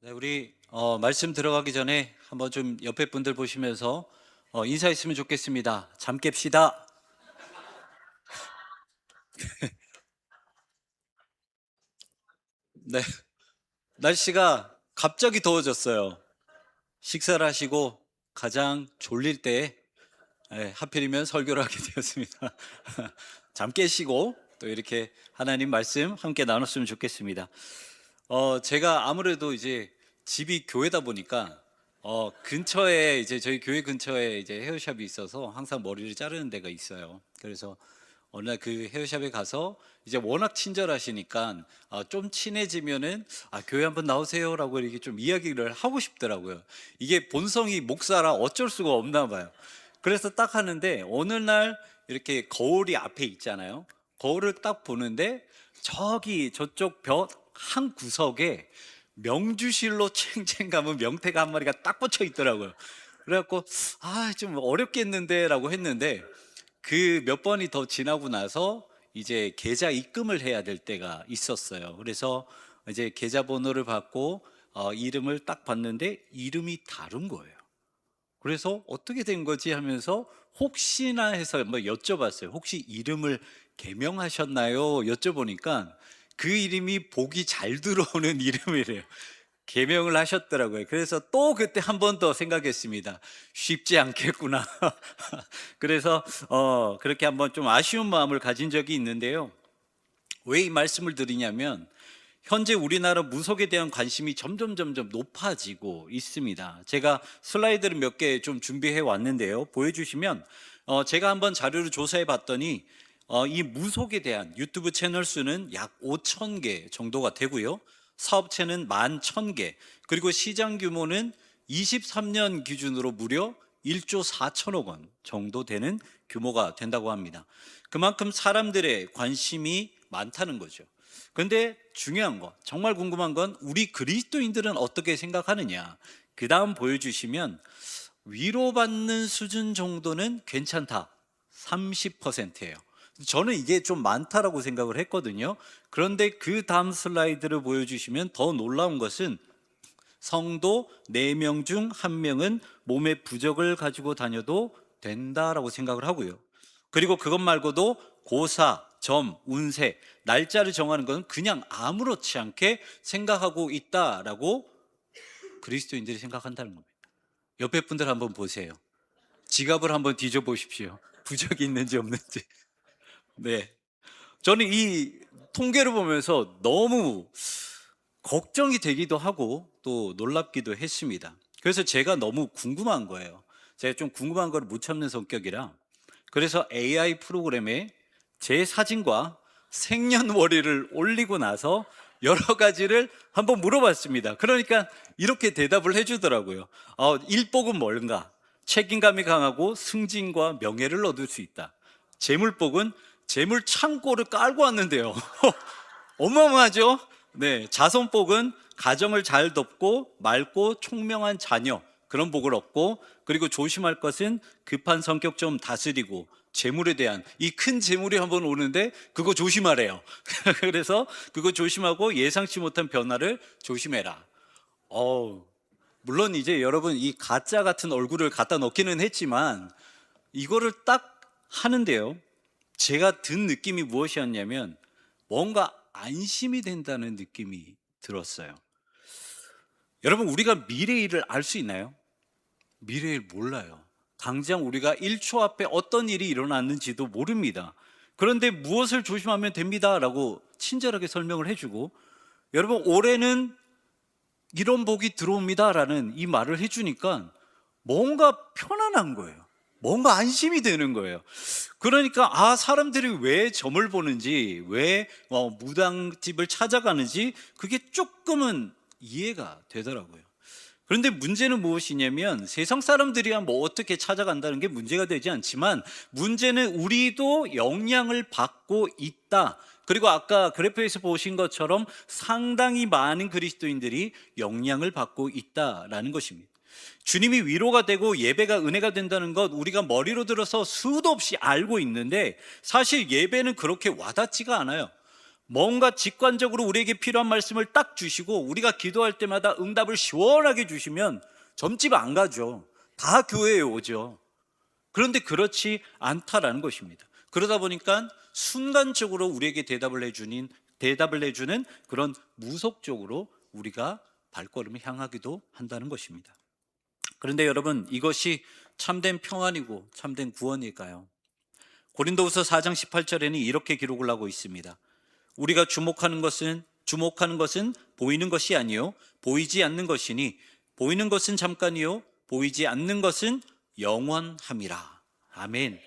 네, 우리 말씀 들어가기 전에 한번 좀 옆에 분들 보시면서 인사했으면 좋겠습니다. 잠 깹시다. 네, 날씨가 갑자기 더워졌어요. 식사를 하시고 가장 졸릴 때 하필이면 설교를 하게 되었습니다. 잠 깨시고 또 이렇게 하나님 말씀 함께 나눴으면 좋겠습니다. 제가 아무래도 이제 집이 교회다 보니까 근처에 이제 저희 교회 근처에 이제 헤어샵이 있어서 항상 머리를 자르는 데가 있어요. 그래서 어느 날 그 헤어샵에 가서 이제 워낙 친절하시니까 좀 친해지면은 교회 한번 나오세요라고 이렇게 좀 이야기를 하고 싶더라고요. 이게 본성이 목사라 어쩔 수가 없나 봐요. 그래서 딱 하는데 어느 날 이렇게 거울이 앞에 있잖아요. 거울을 딱 보는데 저기 저쪽 벽 한 구석에 명주실로 챙챙 가면 명태가 한 마리가 딱 꽂혀 있더라고요. 그래갖고 좀 어렵겠는데라고 했는데 그 몇 번이 더 지나고 나서 이제 계좌 입금을 해야 될 때가 있었어요. 그래서 이제 계좌번호를 받고 이름을 딱 봤는데 이름이 다른 거예요. 그래서 어떻게 된 거지 하면서 혹시나 해서 뭐 여쭤봤어요. 혹시 이름을 개명하셨나요? 여쭤보니까 그 이름이 복이 잘 들어오는 이름이래요. 개명을 하셨더라고요. 그래서 또 그때 한 번 더 생각했습니다. 쉽지 않겠구나. 그래서 그렇게 한번 좀 아쉬운 마음을 가진 적이 있는데요. 왜 이 말씀을 드리냐면 현재 우리나라 무속에 대한 관심이 점점 높아지고 있습니다. 제가 슬라이드를 몇 개 좀 준비해 왔는데요. 보여주시면 제가 한번 자료를 조사해 봤더니 이 무속에 대한 유튜브 채널 수는 약 5천 개 정도가 되고요. 사업체는 11,000개, 그리고 시장 규모는 23년 기준으로 무려 1조 4천억 원 정도 되는 규모가 된다고 합니다. 그만큼 사람들의 관심이 많다는 거죠. 근데 중요한 거, 정말 궁금한 건 우리 그리스도인들은 어떻게 생각하느냐. 그 다음 보여주시면 위로받는 수준 정도는 괜찮다. 30%예요. 저는 이게 좀 많다라고 생각을 했거든요. 그런데 그 다음 슬라이드를 보여주시면 더 놀라운 것은 성도 4명 중 1명은 몸에 부적을 가지고 다녀도 된다라고 생각을 하고요. 그리고 그것 말고도 고사, 점, 운세, 날짜를 정하는 건 그냥 아무렇지 않게 생각하고 있다라고 그리스도인들이 생각한다는 겁니다. 옆에 분들 한번 보세요. 지갑을 한번 뒤져보십시오. 부적이 있는지 없는지. 네. 저는 이 통계를 보면서 너무 걱정이 되기도 하고 또 놀랍기도 했습니다. 그래서 제가 너무 궁금한 거예요. 제가 좀 궁금한 걸 못 참는 성격이라 그래서 AI 프로그램에 제 사진과 생년월일을 올리고 나서 여러 가지를 한번 물어봤습니다. 그러니까 이렇게 대답을 해주더라고요. 일복은 뭔가? 책임감이 강하고 승진과 명예를 얻을 수 있다. 재물복은 재물 창고를 깔고 왔는데요. 어마어마하죠? 네, 자손복은 가정을 잘 돕고 맑고 총명한 자녀, 그런 복을 얻고, 그리고 조심할 것은 급한 성격 좀 다스리고 재물에 대한 이 큰 재물이 한번 오는데 그거 조심하래요. 그래서 그거 조심하고 예상치 못한 변화를 조심해라. 어우, 물론 이제 여러분 이 가짜 같은 얼굴을 갖다 넣기는 했지만 이거를 딱 하는데요. 제가 든 느낌이 무엇이었냐면 뭔가 안심이 된다는 느낌이 들었어요. 여러분, 우리가 미래 일을 알 수 있나요? 미래 일 몰라요. 당장 우리가 1초 앞에 어떤 일이 일어났는지도 모릅니다. 그런데 무엇을 조심하면 됩니다라고 친절하게 설명을 해주고, 여러분 올해는 이런 복이 들어옵니다라는 이 말을 해주니까 뭔가 편안한 거예요. 뭔가 안심이 되는 거예요. 그러니까 사람들이 왜 점을 보는지, 왜 무당집을 찾아가는지 그게 조금은 이해가 되더라고요. 그런데 문제는 무엇이냐면 세상 사람들이야 뭐 어떻게 찾아간다는 게 문제가 되지 않지만 문제는 우리도 영향을 받고 있다. 그리고 아까 그래프에서 보신 것처럼 상당히 많은 그리스도인들이 영향을 받고 있다라는 것입니다. 주님이 위로가 되고 예배가 은혜가 된다는 것 우리가 머리로 들어서 수도 없이 알고 있는데 사실 예배는 그렇게 와닿지가 않아요. 뭔가 직관적으로 우리에게 필요한 말씀을 딱 주시고 우리가 기도할 때마다 응답을 시원하게 주시면 점집 안 가죠. 다 교회에 오죠. 그런데 그렇지 않다라는 것입니다. 그러다 보니까 순간적으로 우리에게 대답을 해주는 그런 무속적으로 우리가 발걸음을 향하기도 한다는 것입니다. 그런데 여러분, 이것이 참된 평안이고 참된 구원일까요? 고린도후서 4장 18절에는 이렇게 기록을 하고 있습니다. 우리가 주목하는 것은 보이는 것이 아니요 보이지 않는 것이니 보이는 것은 잠깐이요 보이지 않는 것은 영원함이라. 아멘.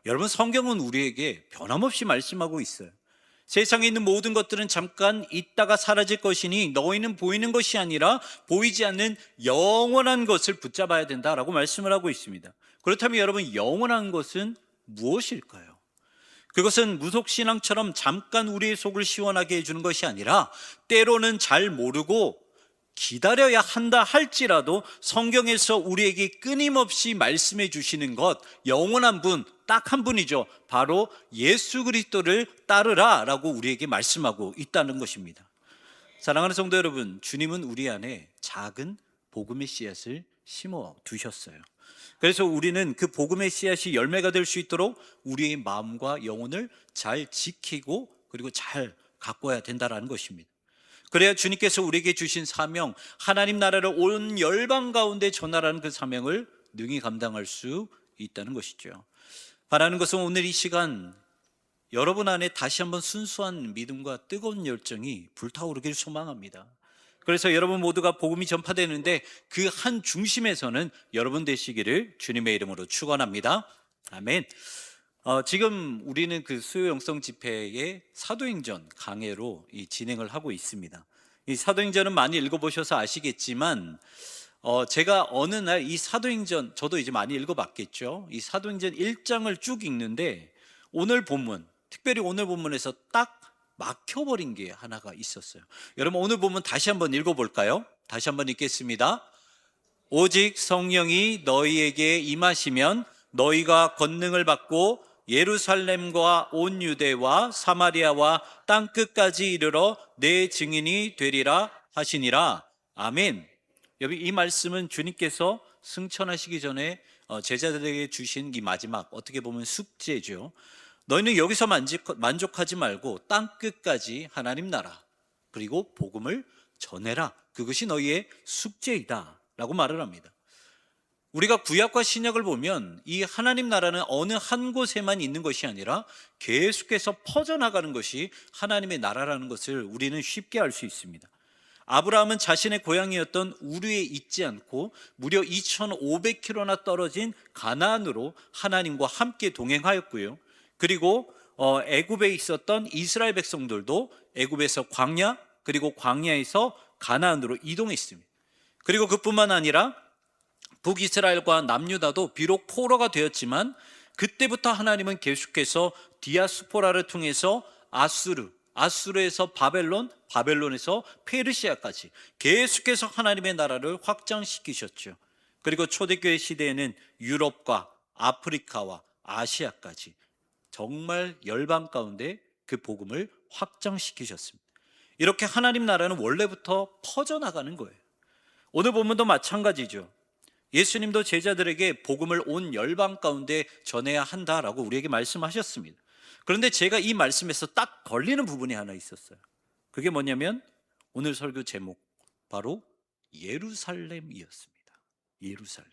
여러분, 성경은 우리에게 변함없이 말씀하고 있어요. 세상에 있는 모든 것들은 잠깐 있다가 사라질 것이니 너희는 보이는 것이 아니라 보이지 않는 영원한 것을 붙잡아야 된다라고 말씀을 하고 있습니다. 그렇다면 여러분, 영원한 것은 무엇일까요? 그것은 무속신앙처럼 잠깐 우리의 속을 시원하게 해주는 것이 아니라 때로는 잘 모르고 기다려야 한다 할지라도 성경에서 우리에게 끊임없이 말씀해 주시는 것, 영원한 분, 딱 한 분이죠. 바로 예수 그리스도를 따르라 라고 우리에게 말씀하고 있다는 것입니다. 사랑하는 성도 여러분, 주님은 우리 안에 작은 복음의 씨앗을 심어 두셨어요. 그래서 우리는 그 복음의 씨앗이 열매가 될 수 있도록 우리의 마음과 영혼을 잘 지키고 그리고 잘 가꿔야 된다는 것입니다. 그래야 주님께서 우리에게 주신 사명, 하나님 나라를 온 열방 가운데 전하라는 그 사명을 능히 감당할 수 있다는 것이죠. 바라는 것은 오늘 이 시간 여러분 안에 다시 한번 순수한 믿음과 뜨거운 열정이 불타오르길 소망합니다. 그래서 여러분 모두가 복음이 전파되는데 그 한 중심에서는 여러분 되시기를 주님의 이름으로 축원합니다. 아멘. 지금 우리는 그 수요 영성 집회의 사도행전 강해로 진행을 하고 있습니다. 이 사도행전은 많이 읽어보셔서 아시겠지만 제가 어느 날 이 사도행전, 저도 이제 많이 읽어봤겠죠. 이 사도행전 1장을 쭉 읽는데 오늘 본문, 특별히 오늘 본문에서 딱 막혀버린 게 하나가 있었어요. 여러분, 오늘 본문 다시 한번 읽어볼까요? 다시 한번 읽겠습니다. 오직 성령이 너희에게 임하시면 너희가 권능을 받고 예루살렘과 온 유대와 사마리아와 땅끝까지 이르러 내 증인이 되리라 하시니라. 아멘. 여기 이 말씀은 주님께서 승천하시기 전에 제자들에게 주신 이 마지막, 어떻게 보면 숙제죠. 너희는 여기서 만족하지 말고 땅끝까지 하나님 나라 그리고 복음을 전해라. 그것이 너희의 숙제이다 라고 말을 합니다. 우리가 구약과 신약을 보면 이 하나님 나라는 어느 한 곳에만 있는 것이 아니라 계속해서 퍼져나가는 것이 하나님의 나라라는 것을 우리는 쉽게 알 수 있습니다. 아브라함은 자신의 고향이었던 우르에 있지 않고 무려 2500km나 떨어진 가나안으로 하나님과 함께 동행하였고요. 그리고 애굽에 있었던 이스라엘 백성들도 애굽에서 광야, 그리고 광야에서 가나안으로 이동했습니다. 그리고 그뿐만 아니라 북이스라엘과 남유다도 비록 포로가 되었지만 그때부터 하나님은 계속해서 디아스포라를 통해서 아수르에서 바벨론, 바벨론에서 페르시아까지 계속해서 하나님의 나라를 확장시키셨죠. 그리고 초대교회 시대에는 유럽과 아프리카와 아시아까지 정말 열방 가운데 그 복음을 확장시키셨습니다. 이렇게 하나님 나라는 원래부터 퍼져나가는 거예요. 오늘 본문도 마찬가지죠. 예수님도 제자들에게 복음을 온 열방 가운데 전해야 한다라고 우리에게 말씀하셨습니다. 그런데 제가 이 말씀에서 딱 걸리는 부분이 하나 있었어요. 그게 뭐냐면 오늘 설교 제목, 바로 예루살렘이었습니다. 예루살렘.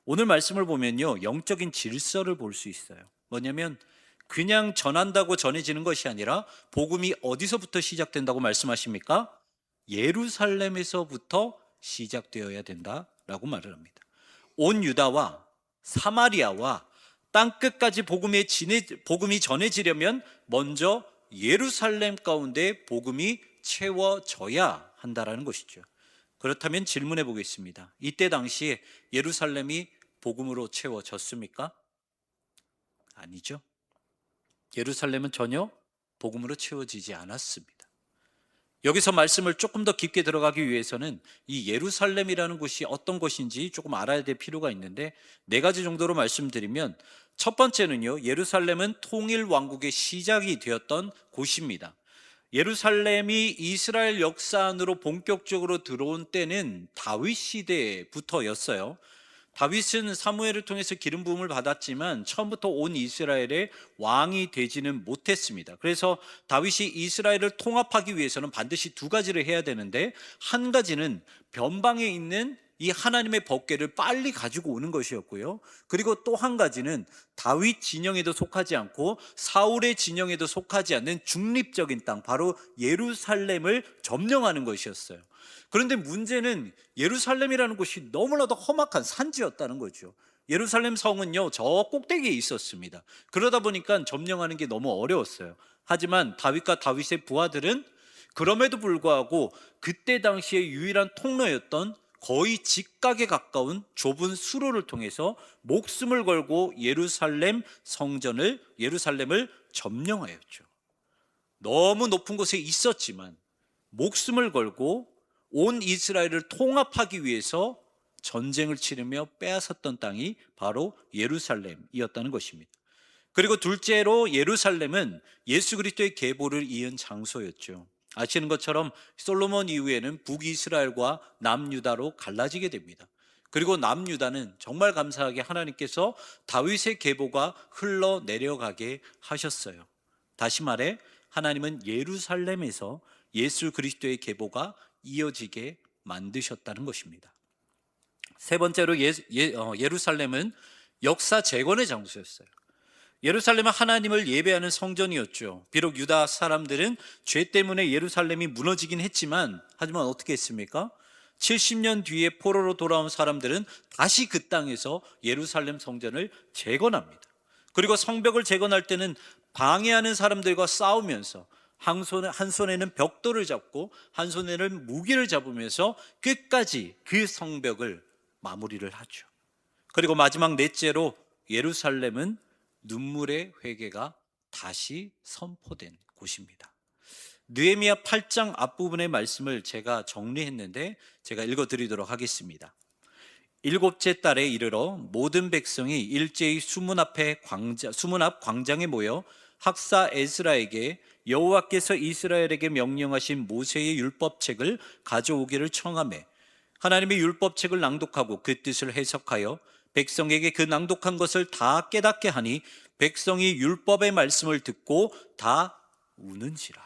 오늘 말씀을 보면요, 영적인 질서를 볼 수 있어요. 뭐냐면 그냥 전한다고 전해지는 것이 아니라 복음이 어디서부터 시작된다고 말씀하십니까? 예루살렘에서부터 시작되어야 된다라고 말을 합니다. 온 유다와 사마리아와 땅끝까지 복음이 전해지려면 먼저 예루살렘 가운데 복음이 채워져야 한다라는 것이죠. 그렇다면 질문해 보겠습니다. 이때 당시에 예루살렘이 복음으로 채워졌습니까? 아니죠. 예루살렘은 전혀 복음으로 채워지지 않았습니다. 여기서 말씀을 조금 더 깊게 들어가기 위해서는 이 예루살렘이라는 곳이 어떤 곳인지 조금 알아야 될 필요가 있는데, 네 가지 정도로 말씀드리면, 첫 번째는요, 예루살렘은 통일 왕국의 시작이 되었던 곳입니다. 예루살렘이 이스라엘 역사 안으로 본격적으로 들어온 때는 다윗 시대부터였어요. 다윗은 사무엘을 통해서 기름 부음을 받았지만 처음부터 온 이스라엘의 왕이 되지는 못했습니다. 그래서 다윗이 이스라엘을 통합하기 위해서는 반드시 두 가지를 해야 되는데, 한 가지는 변방에 있는 이 하나님의 법궤를 빨리 가지고 오는 것이었고요. 그리고 또 한 가지는 다윗 진영에도 속하지 않고 사울의 진영에도 속하지 않는 중립적인 땅, 바로 예루살렘을 점령하는 것이었어요. 그런데 문제는 예루살렘이라는 곳이 너무나도 험악한 산지였다는 거죠. 예루살렘 성은요, 저 꼭대기에 있었습니다. 그러다 보니까 점령하는 게 너무 어려웠어요. 하지만 다윗과 다윗의 부하들은 그럼에도 불구하고 그때 당시에 유일한 통로였던 거의 직각에 가까운 좁은 수로를 통해서 목숨을 걸고 예루살렘을 점령하였죠. 너무 높은 곳에 있었지만 목숨을 걸고 온 이스라엘을 통합하기 위해서 전쟁을 치르며 빼앗았던 땅이 바로 예루살렘이었다는 것입니다. 그리고 둘째로 예루살렘은 예수 그리스도의 계보를 이은 장소였죠. 아시는 것처럼 솔로몬 이후에는 북이스라엘과 남유다로 갈라지게 됩니다. 그리고 남유다는 정말 감사하게 하나님께서 다윗의 계보가 흘러내려가게 하셨어요. 다시 말해 하나님은 예루살렘에서 예수 그리스도의 계보가 이어지게 만드셨다는 것입니다. 세 번째로 예루살렘은 역사 재건의 장소였어요. 예루살렘은 하나님을 예배하는 성전이었죠. 비록 유다 사람들은 죄 때문에 예루살렘이 무너지긴 했지만, 하지만 어떻게 했습니까? 70년 뒤에 포로로 돌아온 사람들은 다시 그 땅에서 예루살렘 성전을 재건합니다. 그리고 성벽을 재건할 때는 방해하는 사람들과 싸우면서 한 손에는 벽돌을 잡고 한 손에는 무기를 잡으면서 끝까지 그 성벽을 마무리를 하죠. 그리고 마지막 넷째로 예루살렘은 눈물의 회개가 다시 선포된 곳입니다. 느헤미야 8장 앞부분의 말씀을 제가 정리했는데 제가 읽어드리도록 하겠습니다. 일곱째 달에 이르러 모든 백성이 일제히 수문 앞 광장에 모여 학사 에스라에게 여호와께서 이스라엘에게 명령하신 모세의 율법책을 가져오기를 청하매 하나님의 율법책을 낭독하고 그 뜻을 해석하여 백성에게 그 낭독한 것을 다 깨닫게 하니 백성이 율법의 말씀을 듣고 다 우는지라.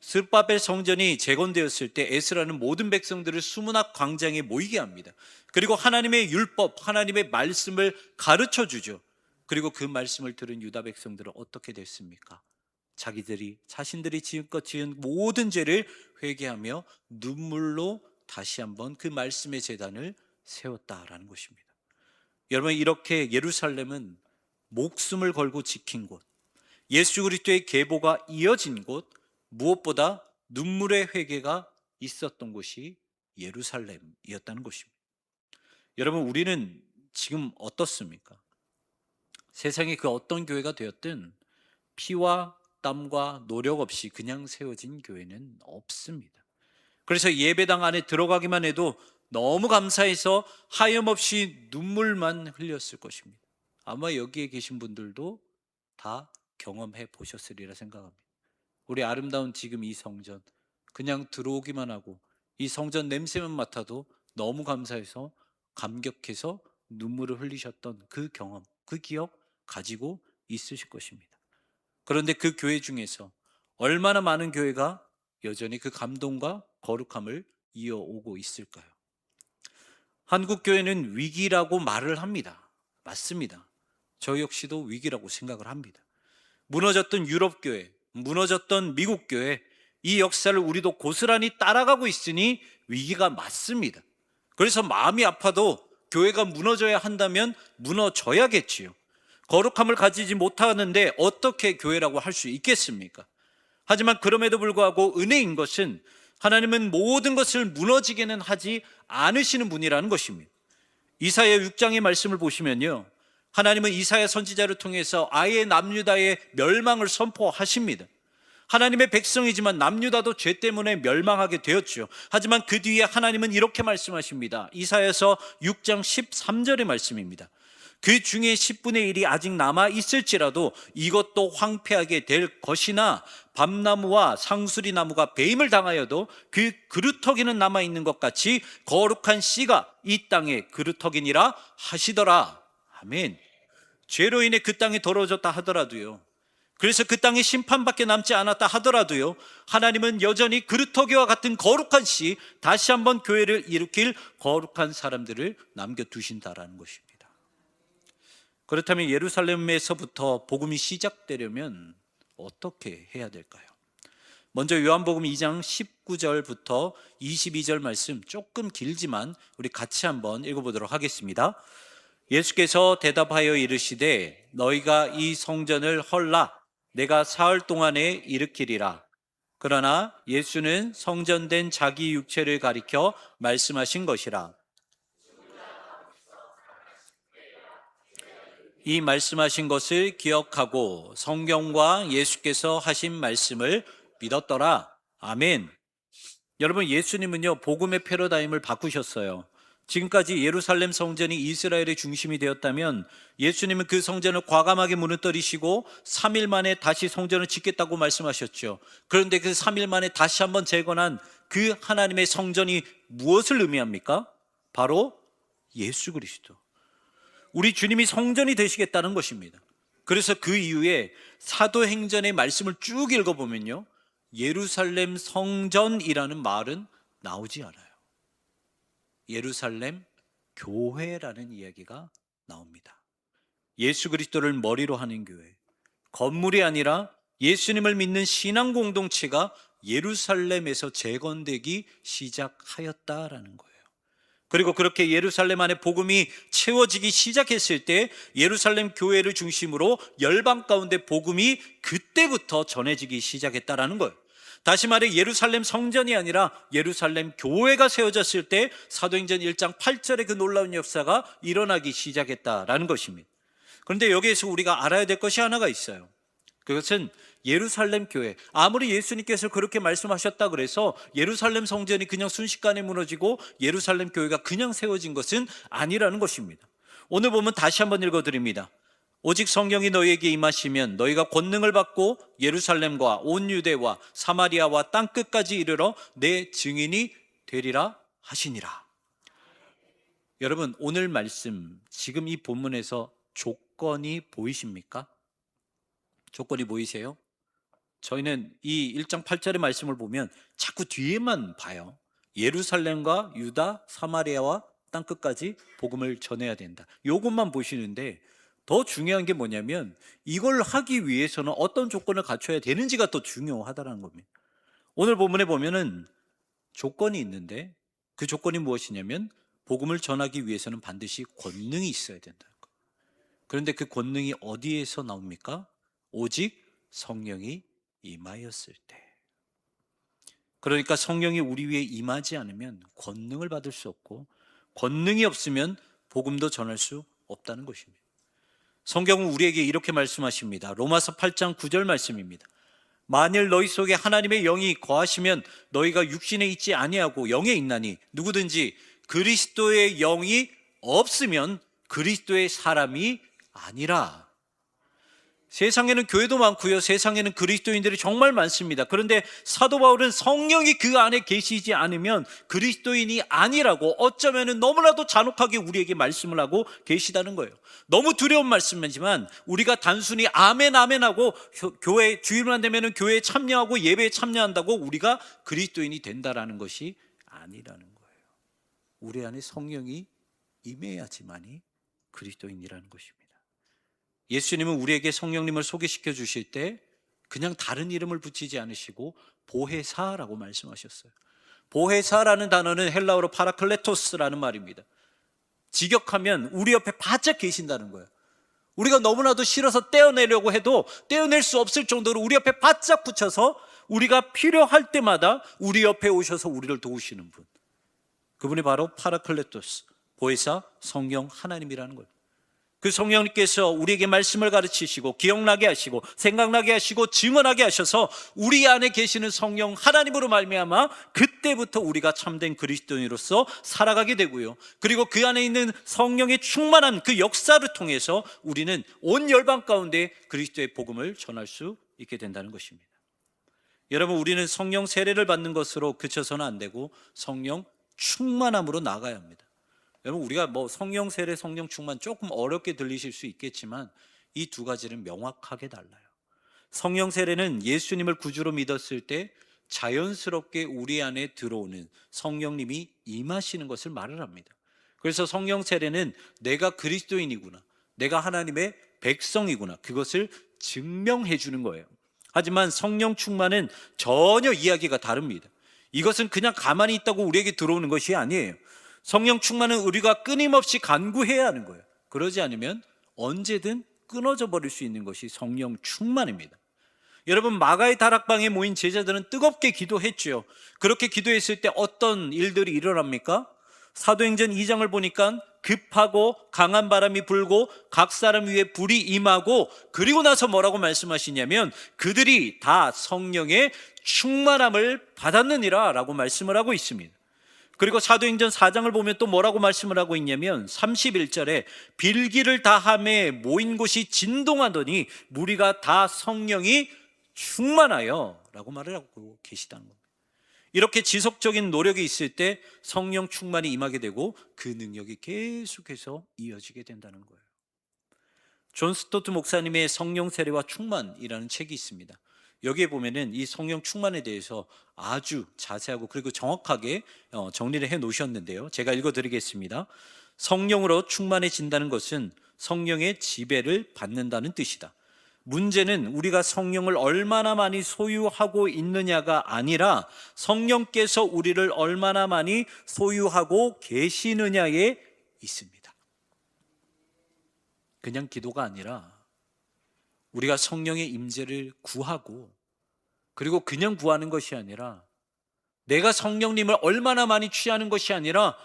스룹바벨 성전이 재건되었을 때 에스라는 모든 백성들을 수문 앞 광장에 모이게 합니다. 그리고 하나님의 율법, 하나님의 말씀을 가르쳐 주죠. 그리고 그 말씀을 들은 유다 백성들은 어떻게 됐습니까? 자신들이 지금껏 지은 모든 죄를 회개하며 눈물로 다시 한번 그 말씀의 제단을 세웠다라는 것입니다. 여러분, 이렇게 예루살렘은 목숨을 걸고 지킨 곳, 예수 그리스도의 계보가 이어진 곳, 무엇보다 눈물의 회개가 있었던 곳이 예루살렘이었다는 것입니다. 여러분, 우리는 지금 어떻습니까? 세상에 그 어떤 교회가 되었든 피와 땀과 노력 없이 그냥 세워진 교회는 없습니다. 그래서 예배당 안에 들어가기만 해도 너무 감사해서 하염없이 눈물만 흘렸을 것입니다. 아마 여기에 계신 분들도 다 경험해 보셨으리라 생각합니다. 우리 아름다운 지금 이 성전, 그냥 들어오기만 하고 이 성전 냄새만 맡아도 너무 감사해서 감격해서 눈물을 흘리셨던 그 경험, 그 기억 가지고 있으실 것입니다. 그런데 그 교회 중에서 얼마나 많은 교회가 여전히 그 감동과 거룩함을 이어오고 있을까요? 한국 교회는 위기라고 말을 합니다. 맞습니다. 저 역시도 위기라고 생각을 합니다. 무너졌던 유럽 교회, 무너졌던 미국 교회, 이 역사를 우리도 고스란히 따라가고 있으니 위기가 맞습니다. 그래서 마음이 아파도 교회가 무너져야 한다면 무너져야겠지요. 거룩함을 가지지 못하는데 어떻게 교회라고 할 수 있겠습니까? 하지만 그럼에도 불구하고 은혜인 것은 하나님은 모든 것을 무너지게는 하지 않으시는 분이라는 것입니다. 이사야 6장의 말씀을 보시면요, 하나님은 이사야 선지자를 통해서 아예 남유다의 멸망을 선포하십니다. 하나님의 백성이지만 남유다도 죄 때문에 멸망하게 되었죠. 하지만 그 뒤에 하나님은 이렇게 말씀하십니다. 이사야서 6장 13절의 말씀입니다. 그 중에 10분의 1이 아직 남아 있을지라도 이것도 황폐하게 될 것이나 밤나무와 상수리 나무가 배임을 당하여도 그 그루터기는 남아 있는 것 같이 거룩한 씨가 이 땅에 그루터기니라 하시더라. 아멘. 죄로 인해 그 땅이 더러워졌다 하더라도요, 그래서 그 땅에 심판밖에 남지 않았다 하더라도요, 하나님은 여전히 그루터기와 같은 거룩한 씨, 다시 한번 교회를 일으킬 거룩한 사람들을 남겨두신다라는 것입니다. 그렇다면 예루살렘에서부터 복음이 시작되려면 어떻게 해야 될까요? 먼저 요한복음 2장 19절부터 22절 말씀, 조금 길지만 우리 같이 한번 읽어보도록 하겠습니다. 예수께서 대답하여 이르시되 너희가 이 성전을 헐라 내가 사흘 동안에 일으키리라. 그러나 예수는 성전된 자기 육체를 가리켜 말씀하신 것이라. 이 말씀하신 것을 기억하고 성경과 예수께서 하신 말씀을 믿었더라. 아멘. 여러분, 예수님은요, 복음의 패러다임을 바꾸셨어요. 지금까지 예루살렘 성전이 이스라엘의 중심이 되었다면 예수님은 그 성전을 과감하게 무너뜨리시고 3일 만에 다시 성전을 짓겠다고 말씀하셨죠. 그런데 그 3일 만에 다시 한번 재건한 그 하나님의 성전이 무엇을 의미합니까? 바로 예수 그리스도. 우리 주님이 성전이 되시겠다는 것입니다. 그래서 그 이후에 사도행전의 말씀을 쭉 읽어보면요, 예루살렘 성전이라는 말은 나오지 않아요. 예루살렘 교회라는 이야기가 나옵니다. 예수 그리스도를 머리로 하는 교회, 건물이 아니라 예수님을 믿는 신앙 공동체가 예루살렘에서 재건되기 시작하였다라는 거예요. 그리고 그렇게 예루살렘 안에 복음이 채워지기 시작했을 때 예루살렘 교회를 중심으로 열방 가운데 복음이 그때부터 전해지기 시작했다라는 거예요. 다시 말해 예루살렘 성전이 아니라 예루살렘 교회가 세워졌을 때 사도행전 1장 8절의 그 놀라운 역사가 일어나기 시작했다라는 것입니다. 그런데 여기에서 우리가 알아야 될 것이 하나가 있어요. 그것은 예루살렘 교회, 아무리 예수님께서 그렇게 말씀하셨다 그래서 예루살렘 성전이 그냥 순식간에 무너지고 예루살렘 교회가 그냥 세워진 것은 아니라는 것입니다. 오늘 보면 다시 한번 읽어드립니다. 오직 성령이 너희에게 임하시면 너희가 권능을 받고 예루살렘과 온 유대와 사마리아와 땅끝까지 이르러 내 증인이 되리라 하시니라. 여러분, 오늘 말씀, 지금 이 본문에서 조건이 보이십니까? 조건이 보이세요? 저희는 이 1장 8절의 말씀을 보면 자꾸 뒤에만 봐요. 예루살렘과 유다, 사마리아와 땅끝까지 복음을 전해야 된다. 이것만 보시는데 더 중요한 게 뭐냐면 이걸 하기 위해서는 어떤 조건을 갖춰야 되는지가 더 중요하다는 겁니다. 오늘 본문에 보면은 조건이 있는데 그 조건이 무엇이냐면 복음을 전하기 위해서는 반드시 권능이 있어야 된다는 거예요. 그런데 그 권능이 어디에서 나옵니까? 오직 성령이 임하였을 때. 그러니까 성령이 우리 위에 임하지 않으면 권능을 받을 수 없고 권능이 없으면 복음도 전할 수 없다는 것입니다. 성경은 우리에게 이렇게 말씀하십니다. 로마서 8장 9절 말씀입니다. 만일 너희 속에 하나님의 영이 거하시면 너희가 육신에 있지 아니하고 영에 있나니 누구든지 그리스도의 영이 없으면 그리스도의 사람이 아니라. 세상에는 교회도 많고요, 세상에는 그리스도인들이 정말 많습니다. 그런데 사도 바울은 성령이 그 안에 계시지 않으면 그리스도인이 아니라고 어쩌면 너무나도 잔혹하게 우리에게 말씀을 하고 계시다는 거예요. 너무 두려운 말씀이지만 우리가 단순히 아멘 아멘 하고 교회 주일만 되면 교회에 참여하고 예배에 참여한다고 우리가 그리스도인이 된다라는 것이 아니라는 거예요. 우리 안에 성령이 임해야지만이 그리스도인이라는 것입니다. 예수님은 우리에게 성령님을 소개시켜 주실 때 그냥 다른 이름을 붙이지 않으시고 보혜사라고 말씀하셨어요. 보혜사라는 단어는 헬라어로 파라클레토스라는 말입니다. 직역하면 우리 옆에 바짝 계신다는 거예요. 우리가 너무나도 싫어서 떼어내려고 해도 떼어낼 수 없을 정도로 우리 옆에 바짝 붙여서 우리가 필요할 때마다 우리 옆에 오셔서 우리를 도우시는 분, 그분이 바로 파라클레토스, 보혜사, 성령 하나님이라는 거예요. 그 성령님께서 우리에게 말씀을 가르치시고 기억나게 하시고 생각나게 하시고 증언하게 하셔서 우리 안에 계시는 성령 하나님으로 말미암아 그때부터 우리가 참된 그리스도인으로서 살아가게 되고요. 그리고 그 안에 있는 성령의 충만한 그 역사를 통해서 우리는 온 열방 가운데 그리스도의 복음을 전할 수 있게 된다는 것입니다. 여러분, 우리는 성령 세례를 받는 것으로 그쳐서는 안 되고 성령 충만함으로 나아가야 합니다. 여러분, 우리가 성령 세례, 성령 충만 조금 어렵게 들리실 수 있겠지만 이 두 가지는 명확하게 달라요. 성령 세례는 예수님을 구주로 믿었을 때 자연스럽게 우리 안에 들어오는 성령님이 임하시는 것을 말을 합니다. 그래서 성령 세례는 내가 그리스도인이구나, 내가 하나님의 백성이구나, 그것을 증명해 주는 거예요. 하지만 성령 충만은 전혀 이야기가 다릅니다. 이것은 그냥 가만히 있다고 우리에게 들어오는 것이 아니에요. 성령 충만은 우리가 끊임없이 간구해야 하는 거예요. 그러지 않으면 언제든 끊어져 버릴 수 있는 것이 성령 충만입니다. 여러분, 마가의 다락방에 모인 제자들은 뜨겁게 기도했죠. 그렇게 기도했을 때 어떤 일들이 일어납니까? 사도행전 2장을 보니까 급하고 강한 바람이 불고 각 사람 위에 불이 임하고, 그리고 나서 뭐라고 말씀하시냐면 그들이 다 성령의 충만함을 받았느니라 라고 말씀을 하고 있습니다. 그리고 사도행전 4장을 보면 또 뭐라고 말씀을 하고 있냐면 31절에 빌기를 다함에 모인 곳이 진동하더니 무리가 다 성령이 충만하여 라고 말을 하고 계시다는 겁니다. 이렇게 지속적인 노력이 있을 때 성령 충만이 임하게 되고 그 능력이 계속해서 이어지게 된다는 거예요. 존 스토트 목사님의 성령 세례와 충만이라는 책이 있습니다. 여기에 보면은 이 성령 충만에 대해서 아주 자세하고 그리고 정확하게 정리를 해 놓으셨는데요. 제가 읽어드리겠습니다. 성령으로 충만해진다는 것은 성령의 지배를 받는다는 뜻이다. 문제는 우리가 성령을 얼마나 많이 소유하고 있느냐가 아니라 성령께서 우리를 얼마나 많이 소유하고 계시느냐에 있습니다. 그냥 기도가 아니라 우리가 성령의 임재를 구하고, 그리고 그냥 구하는 것이 아니라 내가 성령님을 얼마나 많이 취하는 것이 아니라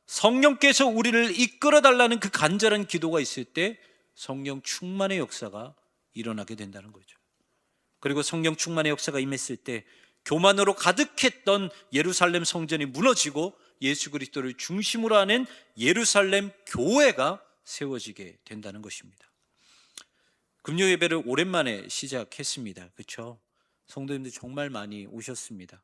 성령께서 우리를 이끌어 달라는 그 간절한 기도가 있을 때 성령 충만의 역사가 일어나게 된다는 거죠. 그리고 성령 충만의 역사가 임했을 때 교만으로 가득했던 예루살렘 성전이 무너지고 예수 그리스도를 중심으로 하는 예루살렘 교회가 세워지게 된다는 것입니다. 금요 예배를 오랜만에 시작했습니다. 그렇죠? 성도님들 정말 많이 오셨습니다.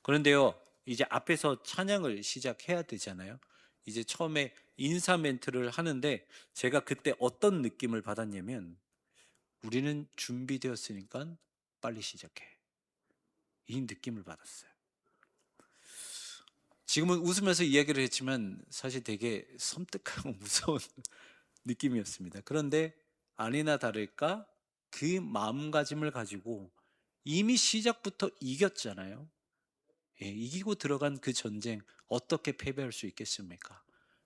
그런데요, 이제 앞에서 찬양을 시작해야 되잖아요. 이제 처음에 인사 멘트를 하는데 제가 그때 어떤 느낌을 받았냐면 우리는 준비되었으니까 빨리 시작해, 이 느낌을 받았어요. 지금은 웃으면서 이야기를 했지만 사실 되게 섬뜩하고 무서운 느낌이었습니다. 그런데 아니나 다를까 그 마음가짐을 가지고 이미 시작부터 이겼잖아요. 이기고 들어간 그 전쟁 어떻게 패배할 수 있겠습니까?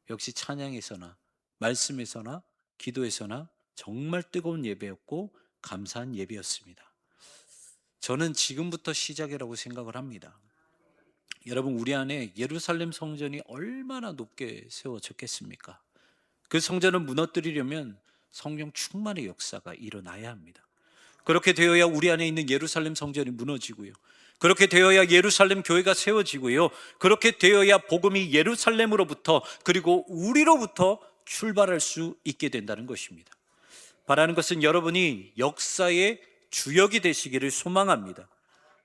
역시 찬양에서나 말씀에서나 기도에서나 정말 뜨거운 예배였고 감사한 예배였습니다. 저는 지금부터 시작이라고 생각을 합니다. 여러분, 우리 안에 예루살렘 성전이 얼마나 높게 세워졌겠습니까? 그 성전을 무너뜨리려면 성령 충만의 역사가 일어나야 합니다. 그렇게 되어야 우리 안에 있는 예루살렘 성전이 무너지고요, 그렇게 되어야 예루살렘 교회가 세워지고요, 그렇게 되어야 복음이 예루살렘으로부터 그리고 우리로부터 출발할 수 있게 된다는 것입니다. 바라는 것은 여러분이 역사의 주역이 되시기를 소망합니다.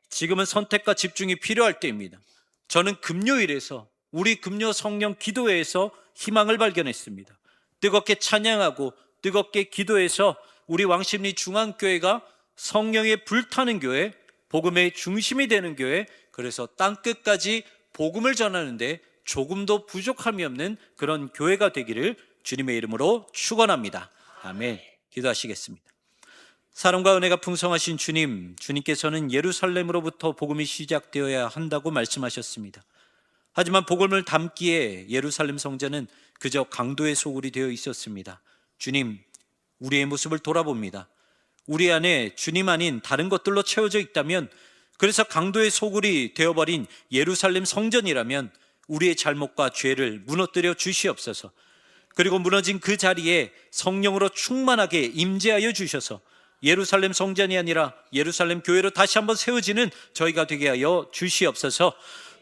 지금은 선택과 집중이 필요할 때입니다. 저는 금요일에서 우리 금요 성령 기도회에서 희망을 발견했습니다. 뜨겁게 찬양하고 뜨겁게 기도해서 우리 왕십리 중앙교회가 성령의 불타는 교회, 복음의 중심이 되는 교회, 그래서 땅끝까지 복음을 전하는데 조금도 부족함이 없는 그런 교회가 되기를 주님의 이름으로 축원합니다. 아멘. 기도하시겠습니다. 사랑과 은혜가 풍성하신 주님, 주님께서는 예루살렘으로부터 복음이 시작되어야 한다고 말씀하셨습니다. 하지만 복음을 담기에 예루살렘 성전은 그저 강도의 소굴이 되어 있었습니다. 주님, 우리의 모습을 돌아봅니다. 우리 안에 주님 아닌 다른 것들로 채워져 있다면, 그래서 강도의 소굴이 되어버린 예루살렘 성전이라면 우리의 잘못과 죄를 무너뜨려 주시옵소서. 그리고 무너진 그 자리에 성령으로 충만하게 임재하여 주셔서 예루살렘 성전이 아니라 예루살렘 교회로 다시 한번 세워지는 저희가 되게 하여 주시옵소서.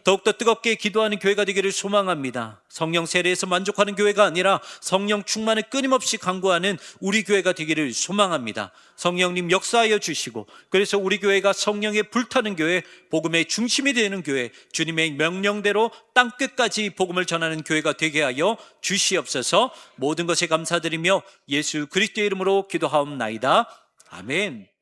더욱더 뜨겁게 기도하는 교회가 되기를 소망합니다. 성령 세례에서 만족하는 교회가 아니라 성령 충만을 끊임없이 강구하는 우리 교회가 되기를 소망합니다. 성령님 역사하여 주시고, 그래서 우리 교회가 성령에 불타는 교회, 복음의 중심이 되는 교회, 주님의 명령대로 땅끝까지 복음을 전하는 교회가 되게 하여 주시옵소서. 모든 것에 감사드리며 예수 그리스도의 이름으로 기도하옵나이다. 아멘.